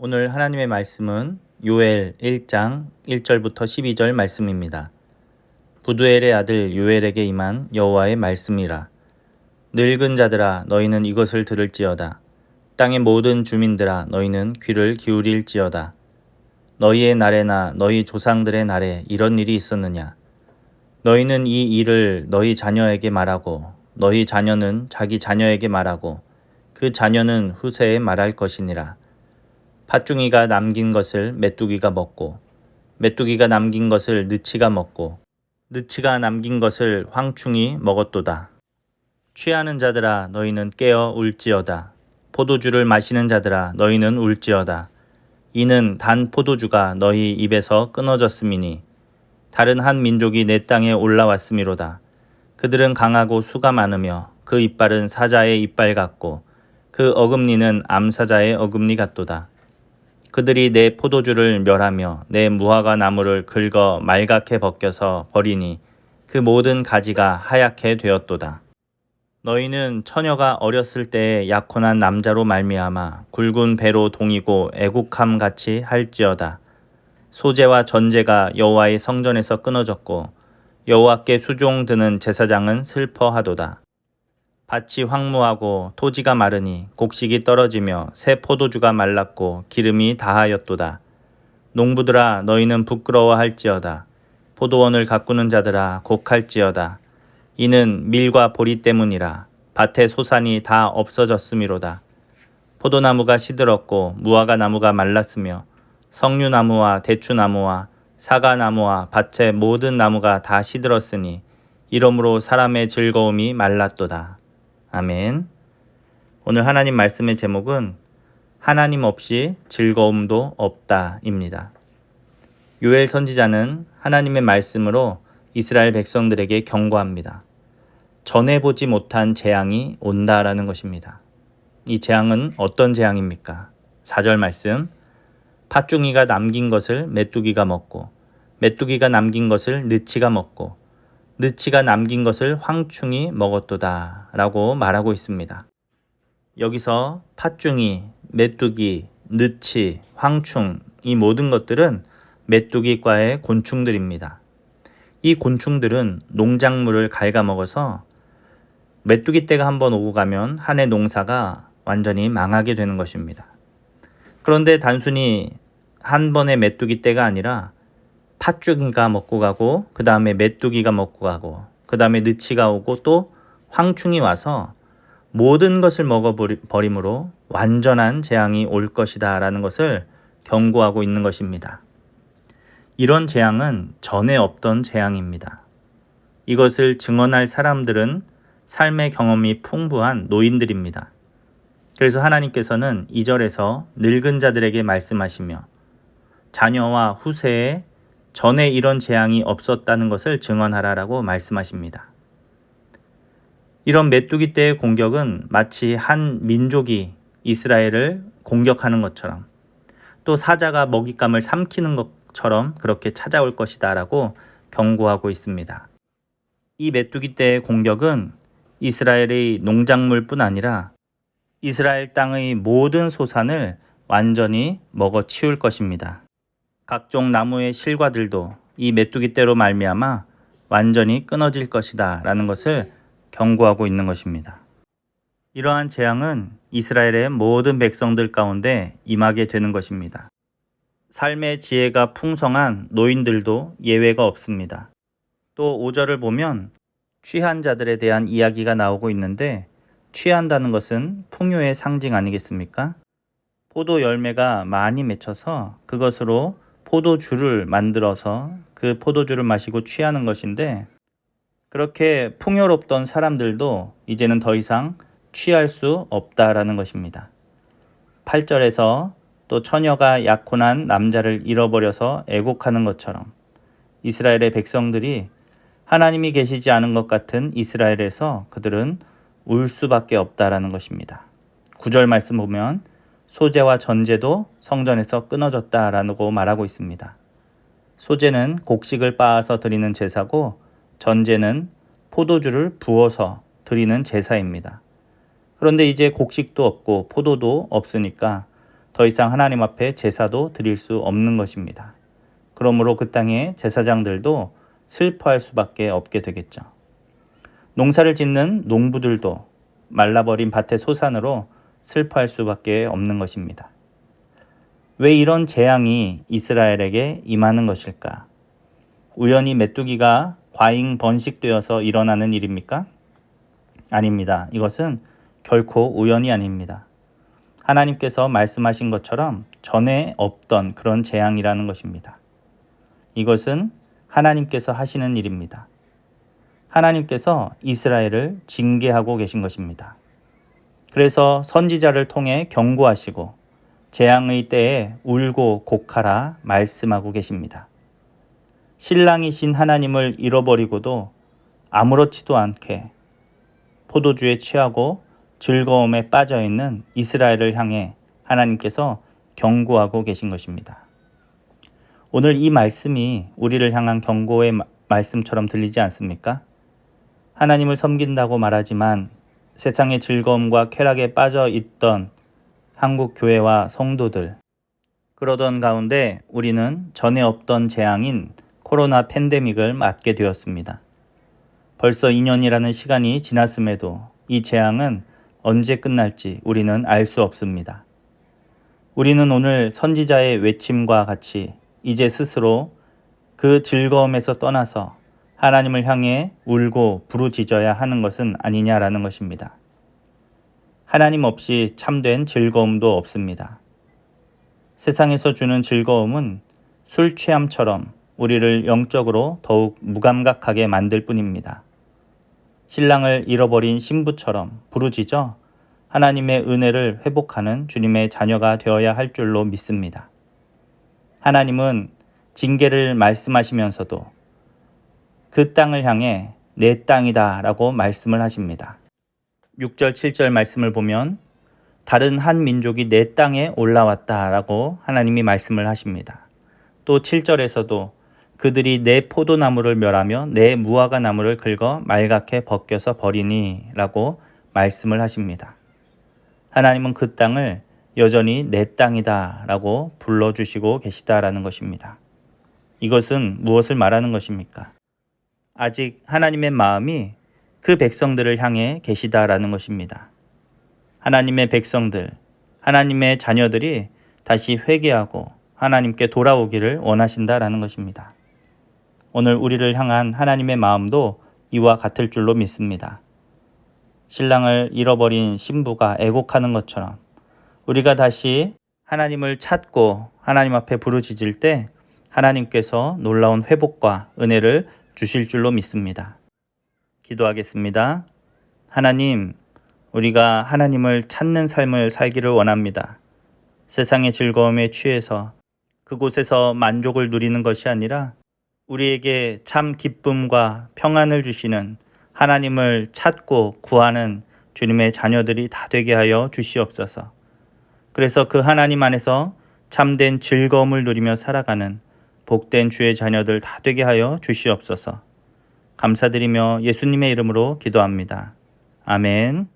오늘 하나님의 말씀은 요엘 1장 1절부터 12절 말씀입니다. 부두엘의 아들 요엘에게 임한 여호와의 말씀이라. 늙은 자들아 너희는 이것을 들을지어다. 땅의 모든 주민들아 너희는 귀를 기울일지어다. 너희의 날에나 너희 조상들의 날에 이런 일이 있었느냐. 너희는 이 일을 너희 자녀에게 말하고 너희 자녀는 자기 자녀에게 말하고 그 자녀는 후세에 말할 것이니라. 팥중이가 남긴 것을 메뚜기가 먹고 메뚜기가 남긴 것을 느치가 먹고 느치가 남긴 것을 황충이 먹었도다. 취하는 자들아 너희는 깨어 울지어다. 포도주를 마시는 자들아 너희는 울지어다. 이는 단 포도주가 너희 입에서 끊어졌음이니 다른 한 민족이 내 땅에 올라왔음이로다. 그들은 강하고 수가 많으며 그 이빨은 사자의 이빨 같고 그 어금니는 암사자의 어금니 같도다. 그들이 내 포도주를 멸하며 내 무화과 나무를 긁어 말갛게 벗겨서 버리니 그 모든 가지가 하얗게 되었도다. 너희는 처녀가 어렸을 때에 약혼한 남자로 말미암아 굵은 배로 동이고 애국함 같이 할지어다. 소재와 전제가 여호와의 성전에서 끊어졌고 여호와께 수종 드는 제사장은 슬퍼하도다. 밭이 황무하고 토지가 마르니 곡식이 떨어지며 새 포도주가 말랐고 기름이 다하였도다. 농부들아 너희는 부끄러워할지어다. 포도원을 가꾸는 자들아 곡할지어다. 이는 밀과 보리 때문이라. 밭의 소산이 다 없어졌음이로다. 포도나무가 시들었고 무화과 나무가 말랐으며 석류나무와 대추나무와 사과나무와 밭의 모든 나무가 다 시들었으니 이러므로 사람의 즐거움이 말랐도다. 아멘. 오늘 하나님 말씀의 제목은 하나님 없이 즐거움도 없다입니다. 요엘 선지자는 하나님의 말씀으로 이스라엘 백성들에게 경고합니다. 전해보지 못한 재앙이 온다라는 것입니다. 이 재앙은 어떤 재앙입니까? 4절 말씀. 팥중이가 남긴 것을 메뚜기가 먹고 메뚜기가 남긴 것을 느치가 먹고 느치가 남긴 것을 황충이 먹었도다 라고 말하고 있습니다. 여기서 팥중이, 메뚜기, 느치, 황충 이 모든 것들은 메뚜기과의 곤충들입니다. 이 곤충들은 농작물을 갉아먹어서 메뚜기 때가 한번 오고 가면 한 해 농사가 완전히 망하게 되는 것입니다. 그런데 단순히 한 번의 메뚜기 때가 아니라 팥죽이가 먹고 가고 그 다음에 메뚜기가 먹고 가고 그 다음에 느치가 오고 또 황충이 와서 모든 것을 먹어버림으로 완전한 재앙이 올 것이다 라는 것을 경고하고 있는 것입니다. 이런 재앙은 전에 없던 재앙입니다. 이것을 증언할 사람들은 삶의 경험이 풍부한 노인들입니다. 그래서 하나님께서는 2절에서 늙은 자들에게 말씀하시며 자녀와 후세에 전에 이런 재앙이 없었다는 것을 증언하라라고 말씀하십니다. 이런 메뚜기 때의 공격은 마치 한 민족이 이스라엘을 공격하는 것처럼 또 사자가 먹잇감을 삼키는 것처럼 그렇게 찾아올 것이다 라고 경고하고 있습니다. 이 메뚜기 때의 공격은 이스라엘의 농작물뿐 아니라 이스라엘 땅의 모든 소산을 완전히 먹어치울 것입니다. 각종 나무의 실과들도 이 메뚜기 때로 말미암아 완전히 끊어질 것이다 라는 것을 경고하고 있는 것입니다. 이러한 재앙은 이스라엘의 모든 백성들 가운데 임하게 되는 것입니다. 삶의 지혜가 풍성한 노인들도 예외가 없습니다. 또 5절을 보면 취한 자들에 대한 이야기가 나오고 있는데 취한다는 것은 풍요의 상징 아니겠습니까? 포도 열매가 많이 맺혀서 그것으로 포도주를 만들어서 그 포도주를 마시고 취하는 것인데 그렇게 풍요롭던 사람들도 이제는 더 이상 취할 수 없다라는 것입니다. 8절에서 또 처녀가 약혼한 남자를 잃어버려서 애곡하는 것처럼 이스라엘의 백성들이 하나님이 계시지 않은 것 같은 이스라엘에서 그들은 울 수밖에 없다라는 것입니다. 9절 말씀 보면 소재와 전제도 성전에서 끊어졌다라고 말하고 있습니다. 소재는 곡식을 빻아서 드리는 제사고 전제는 포도주를 부어서 드리는 제사입니다. 그런데 이제 곡식도 없고 포도도 없으니까 더 이상 하나님 앞에 제사도 드릴 수 없는 것입니다. 그러므로 그 땅의 제사장들도 슬퍼할 수밖에 없게 되겠죠. 농사를 짓는 농부들도 말라버린 밭의 소산으로 슬퍼할 수밖에 없는 것입니다. 왜 이런 재앙이 이스라엘에게 임하는 것일까? 우연히 메뚜기가 과잉 번식되어서 일어나는 일입니까? 아닙니다. 이것은 결코 우연이 아닙니다. 하나님께서 말씀하신 것처럼 전에 없던 그런 재앙이라는 것입니다. 이것은 하나님께서 하시는 일입니다. 하나님께서 이스라엘을 징계하고 계신 것입니다. 그래서 선지자를 통해 경고하시고 재앙의 때에 울고 곡하라 말씀하고 계십니다. 신랑이신 하나님을 잃어버리고도 아무렇지도 않게 포도주에 취하고 즐거움에 빠져있는 이스라엘을 향해 하나님께서 경고하고 계신 것입니다. 오늘 이 말씀이 우리를 향한 경고의 말씀처럼 들리지 않습니까? 하나님을 섬긴다고 말하지만 세상의 즐거움과 쾌락에 빠져 있던 한국 교회와 성도들, 그러던 가운데 우리는 전에 없던 재앙인 코로나 팬데믹을 맞게 되었습니다. 벌써 2년이라는 시간이 지났음에도 이 재앙은 언제 끝날지 우리는 알 수 없습니다. 우리는 오늘 선지자의 외침과 같이 이제 스스로 그 즐거움에서 떠나서 하나님을 향해 울고 부르짖어야 하는 것은 아니냐라는 것입니다. 하나님 없이 참된 즐거움도 없습니다. 세상에서 주는 즐거움은 술 취함처럼 우리를 영적으로 더욱 무감각하게 만들 뿐입니다. 신랑을 잃어버린 신부처럼 부르짖어 하나님의 은혜를 회복하는 주님의 자녀가 되어야 할 줄로 믿습니다. 하나님은 징계를 말씀하시면서도 그 땅을 향해 내 땅이다 라고 말씀을 하십니다. 6절 7절 말씀을 보면 다른 한 민족이 내 땅에 올라왔다 라고 하나님이 말씀을 하십니다. 또 7절에서도 그들이 내 포도나무를 멸하며 내 무화과 나무를 긁어 말갛게 벗겨서 버리니 라고 말씀을 하십니다. 하나님은 그 땅을 여전히 내 땅이다 라고 불러주시고 계시다라는 것입니다. 이것은 무엇을 말하는 것입니까? 아직 하나님의 마음이 그 백성들을 향해 계시다라는 것입니다. 하나님의 백성들, 하나님의 자녀들이 다시 회개하고 하나님께 돌아오기를 원하신다라는 것입니다. 오늘 우리를 향한 하나님의 마음도 이와 같을 줄로 믿습니다. 신랑을 잃어버린 신부가 애곡하는 것처럼 우리가 다시 하나님을 찾고 하나님 앞에 부르짖을 때 하나님께서 놀라운 회복과 은혜를 주실 줄로 믿습니다. 기도하겠습니다. 하나님, 우리가 하나님을 찾는 삶을 살기를 원합니다. 세상의 즐거움에 취해서 그곳에서 만족을 누리는 것이 아니라 우리에게 참 기쁨과 평안을 주시는 하나님을 찾고 구하는 주님의 자녀들이 다 되게 하여 주시옵소서. 그래서 그 하나님 안에서 참된 즐거움을 누리며 살아가는 복된 주의 자녀들 다 되게 하여 주시옵소서. 감사드리며 예수님의 이름으로 기도합니다. 아멘.